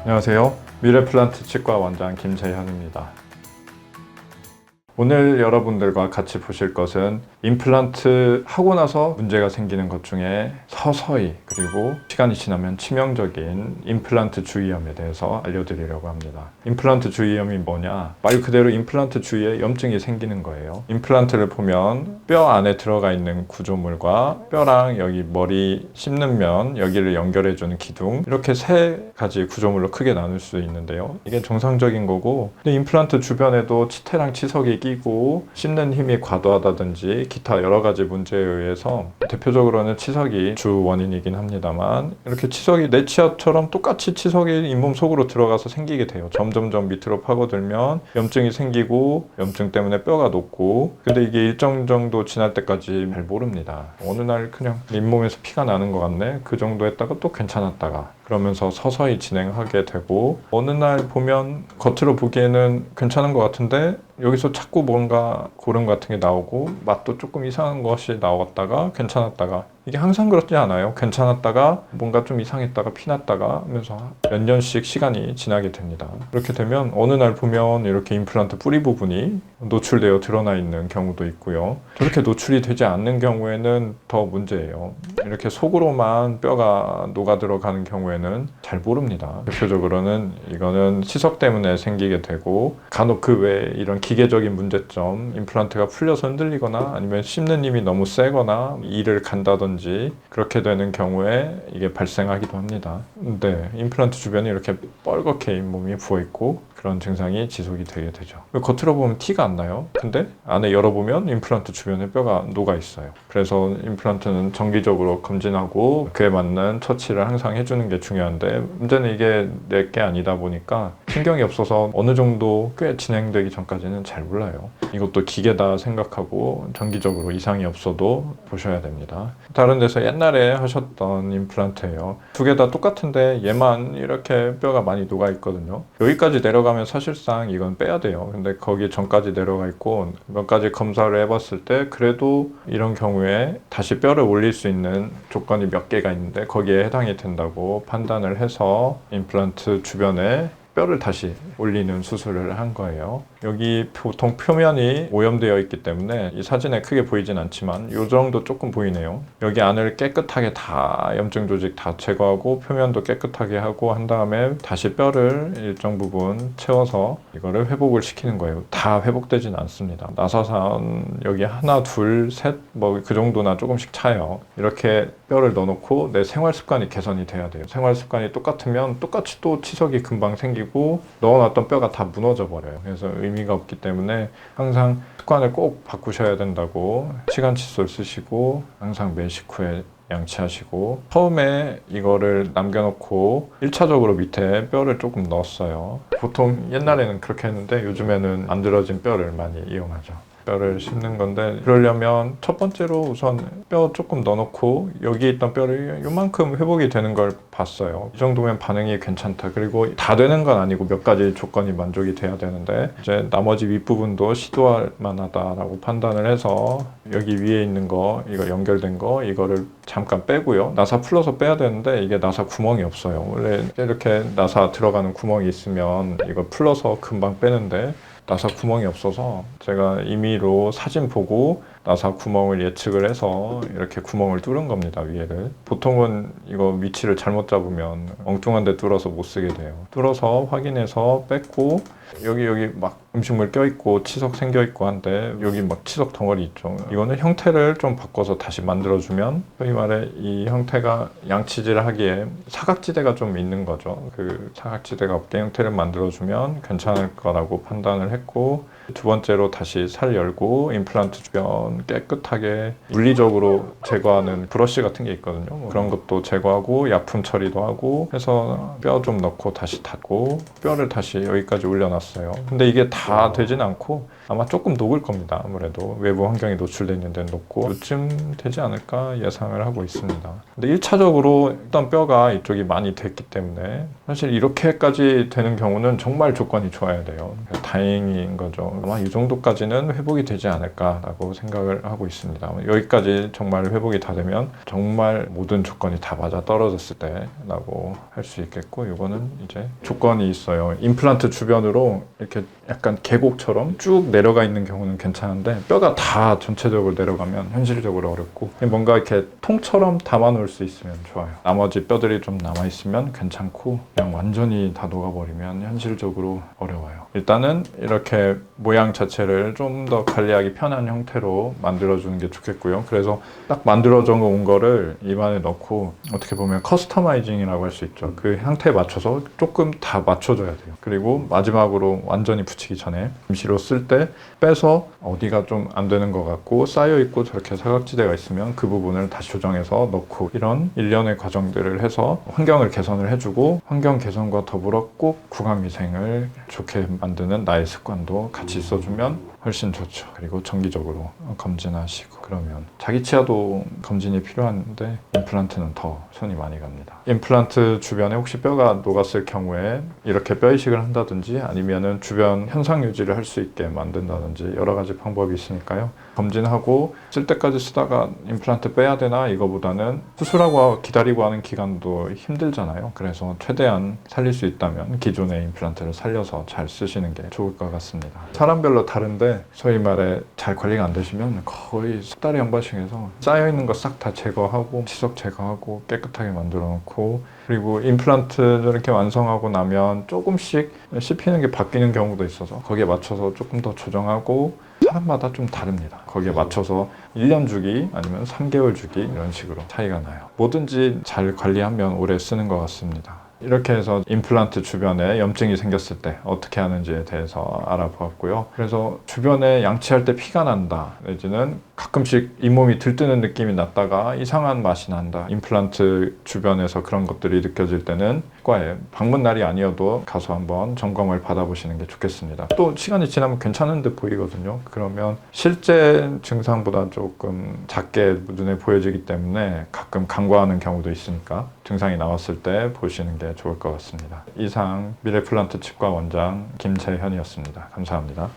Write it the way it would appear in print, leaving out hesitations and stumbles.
안녕하세요. 미래플란트 치과 원장 김재현입니다. 오늘 여러분들과 같이 보실 것은 임플란트 하고 나서 문제가 생기는 것 중에 서서히 그리고 시간이 지나면 치명적인 임플란트 주위염에 대해서 알려드리려고 합니다. 임플란트 주위염이 뭐냐? 말 그대로 임플란트 주위에 염증이 생기는 거예요. 임플란트를 보면 뼈 안에 들어가 있는 구조물과 뼈랑 여기 머리 씹는 면 여기를 연결해주는 기둥, 이렇게 세 가지 구조물로 크게 나눌 수 있는데요. 이게 정상적인 거고, 근데 임플란트 주변에도 치태랑 치석이 끼고 씹는 힘이 과도하다든지 기타 여러 가지 문제에 의해서, 대표적으로는 치석이 주 원인이긴 합니다만, 이렇게 치석이 내 치아처럼 똑같이 치석이 잇몸 속으로 들어가서 생기게 돼요. 점점점 밑으로 파고들면 염증이 생기고, 염증 때문에 뼈가 녹고, 근데 이게 일정 정도 지날 때까지 잘 모릅니다. 어느 날 그냥 잇몸에서 피가 나는 것 같네, 그 정도 했다가 또 괜찮았다가, 그러면서 서서히 진행하게 되고, 어느 날 보면 겉으로 보기에는 괜찮은 것 같은데 여기서 자꾸 뭔가 고름 같은 게 나오고 맛도 조금 이상한 것이 나왔다가 괜찮았다가, 이게 항상 그렇지 않아요. 괜찮았다가 뭔가 좀 이상했다가 피났다가 하면서 몇 년씩 시간이 지나게 됩니다. 그렇게 되면 어느 날 보면 이렇게 임플란트 뿌리 부분이 노출되어 드러나 있는 경우도 있고요. 저렇게 노출이 되지 않는 경우에는 더 문제예요. 이렇게 속으로만 뼈가 녹아 들어가는 경우에는 잘 모릅니다. 대표적으로는 이거는 치석 때문에 생기게 되고, 간혹 그 외에 이런 기계적인 문제점, 임플란트가 풀려서 흔들리거나 아니면 씹는 힘이 너무 세거나 이를 간다든지 그렇게 되는 경우에 이게 발생하기도 합니다. 네, 임플란트 주변에 이렇게 뻘겋게 잇몸이 부어있고 그런 증상이 지속이 되게 되죠. 겉으로 보면 티가 안 나요. 근데 안에 열어보면 임플란트 주변에 뼈가 녹아 있어요. 그래서 임플란트는 정기적으로 검진하고 그에 맞는 처치를 항상 해주는 게 중요한데, 문제는 이게 내 게 아니다 보니까 신경이 없어서 어느 정도 꽤 진행되기 전까지는 잘 몰라요. 이것도 기계다 생각하고 정기적으로 이상이 없어도 보셔야 됩니다. 다른 데서 옛날에 하셨던 임플란트예요. 두 개 다 똑같은데 얘만 이렇게 뼈가 많이 녹아 있거든요. 여기까지 내려가면 사실상 이건 빼야 돼요. 근데 거기 전까지 내려가 있고 몇 가지 검사를 해봤을 때 그래도 이런 경우에 다시 뼈를 올릴 수 있는 조건이 몇 개가 있는데 거기에 해당이 된다고 판단을 해서 임플란트 주변에 뼈를 다시 올리는 수술을 한 거예요. 여기 보통 표면이 오염되어 있기 때문에 이 사진에 크게 보이진 않지만 이 정도 조금 보이네요. 여기 안을 깨끗하게 다 염증 조직 다 제거하고 표면도 깨끗하게 하고 한 다음에 다시 뼈를 일정 부분 채워서 이거를 회복을 시키는 거예요. 다 회복되진 않습니다. 나사산 여기 하나, 둘, 셋 뭐 그 정도나 조금씩 차요. 이렇게 뼈를 넣어놓고 내 생활 습관이 개선이 돼야 돼요. 생활 습관이 똑같으면 똑같이 또 치석이 금방 생기고 넣어놨던 뼈가 다 무너져 버려요. 그래서 의미가 없기 때문에 항상 습관을 꼭 바꾸셔야 된다고, 시간 칫솔 쓰시고 항상 매 식후에 양치하시고, 처음에 이거를 남겨놓고 1차적으로 밑에 뼈를 조금 넣었어요. 보통 옛날에는 그렇게 했는데 요즘에는 만들어진 뼈를 많이 이용하죠. 뼈를 씹는 건데, 그러려면 첫 번째로 우선 뼈 조금 넣어놓고 여기 있던 뼈를 요만큼 회복이 되는 걸 봤어요. 이 정도면 반응이 괜찮다. 그리고 다 되는 건 아니고 몇 가지 조건이 만족이 돼야 되는데, 이제 나머지 윗부분도 시도할 만하다라고 판단을 해서 여기 위에 있는 거, 이거 연결된 거, 이거를 잠깐 빼고요. 나사 풀러서 빼야 되는데 이게 나사 구멍이 없어요. 원래 이렇게 나사 들어가는 구멍이 있으면 이거 풀러서 금방 빼는데 나사 구멍이 없어서 제가 임의로 사진 보고 나사 구멍을 예측을 해서 이렇게 구멍을 뚫은 겁니다, 위에를. 보통은 이거 위치를 잘못 잡으면 엉뚱한 데 뚫어서 못 쓰게 돼요. 뚫어서 확인해서 뺐고, 여기 막 음식물 껴있고 치석 생겨있고 한데 여기 막 치석 덩어리 있죠. 이거는 형태를 좀 바꿔서 다시 만들어주면, 소위 말해 이 형태가 양치질 하기에 사각지대가 좀 있는 거죠. 그 사각지대가 없게 형태를 만들어주면 괜찮을 거라고 판단을 했고, 두 번째로 다시 살 열고 임플란트 주변 깨끗하게 물리적으로 제거하는 브러쉬 같은 게 있거든요. 그런 것도 제거하고 약품 처리도 하고 해서 뼈 좀 넣고 다시 닫고 뼈를 다시 여기까지 올려놨어요. 근데 이게 다 되진 않고 아마 조금 녹을 겁니다. 아무래도 외부 환경에 노출되어 있는 데는 녹고 요쯤 되지 않을까 예상을 하고 있습니다. 근데 1차적으로 일단 뼈가 이쪽이 많이 됐기 때문에 사실 이렇게까지 되는 경우는 정말 조건이 좋아야 돼요. 다행인 거죠. 아마 이 정도까지는 회복이 되지 않을까라고 생각을 하고 있습니다. 여기까지 정말 회복이 다 되면 정말 모든 조건이 다 맞아 떨어졌을 때라고 할 수 있겠고, 이거는 이제 조건이 있어요. 임플란트 주변으로 이렇게 약간 계곡처럼 쭉 내려가 있는 경우는 괜찮은데 뼈가 다 전체적으로 내려가면 현실적으로 어렵고, 뭔가 이렇게 통처럼 담아 놓을 수 있으면 좋아요. 나머지 뼈들이 좀 남아 있으면 괜찮고, 그냥 완전히 다 녹아버리면 현실적으로 어려워요. 일단은 이렇게 모양 자체를 좀 더 관리하기 편한 형태로 만들어주는 게 좋겠고요. 그래서 딱 만들어져 온 거를 입안에 넣고 어떻게 보면 커스터마이징이라고 할 수 있죠. 그 형태에 맞춰서 조금 다 맞춰줘야 돼요. 그리고 마지막으로 완전히 붙이기 전에 임시로 쓸 때 빼서 어디가 좀 안 되는 것 같고 쌓여있고 저렇게 사각지대가 있으면 그 부분을 다시 조정해서 넣고, 이런 일련의 과정들을 해서 환경을 개선을 해주고, 환경 개선과 더불어 꼭 구강위생을 좋게 만드는 나의 습관도 같이 써주면 훨씬 좋죠. 그리고 정기적으로 검진하시고, 그러면 자기 치아도 검진이 필요한데 임플란트는 더 손이 많이 갑니다. 임플란트 주변에 혹시 뼈가 녹았을 경우에 이렇게 뼈 이식을 한다든지 아니면은 주변 현상 유지를 할 수 있게 만든다든지 여러 가지 방법이 있으니까요. 검진하고 쓸 때까지 쓰다가 임플란트 빼야 되나 이거보다는 수술하고 기다리고 하는 기간도 힘들잖아요. 그래서 최대한 살릴 수 있다면 기존의 임플란트를 살려서 잘 쓰시는 게 좋을 것 같습니다. 사람별로 다른데 소위 말해 잘 관리가 안 되시면 거의 석 달에 한 번씩 해서 쌓여있는 거 싹 다 제거하고 치석 제거하고 깨끗하게 만들어 놓고, 그리고 임플란트 저렇게 완성하고 나면 조금씩 씹히는 게 바뀌는 경우도 있어서 거기에 맞춰서 조금 더 조정하고, 사람마다 좀 다릅니다. 거기에 맞춰서 1년 주기 아니면 3개월 주기 이런 식으로 차이가 나요. 뭐든지 잘 관리하면 오래 쓰는 것 같습니다. 이렇게 해서 임플란트 주변에 염증이 생겼을 때 어떻게 하는지에 대해서 알아보았고요. 그래서 주변에 양치할 때 피가 난다, 내지는 가끔씩 잇몸이 들뜨는 느낌이 났다가 이상한 맛이 난다, 임플란트 주변에서 그런 것들이 느껴질 때는 치과에 방문 날이 아니어도 가서 한번 점검을 받아보시는 게 좋겠습니다. 또 시간이 지나면 괜찮은 듯 보이거든요. 그러면 실제 증상보다 조금 작게 눈에 보여지기 때문에 가끔 간과하는 경우도 있으니까 증상이 나왔을 때 보시는 게 좋을 것 같습니다. 이상 미래플란트 치과 원장 김채현이었습니다. 감사합니다.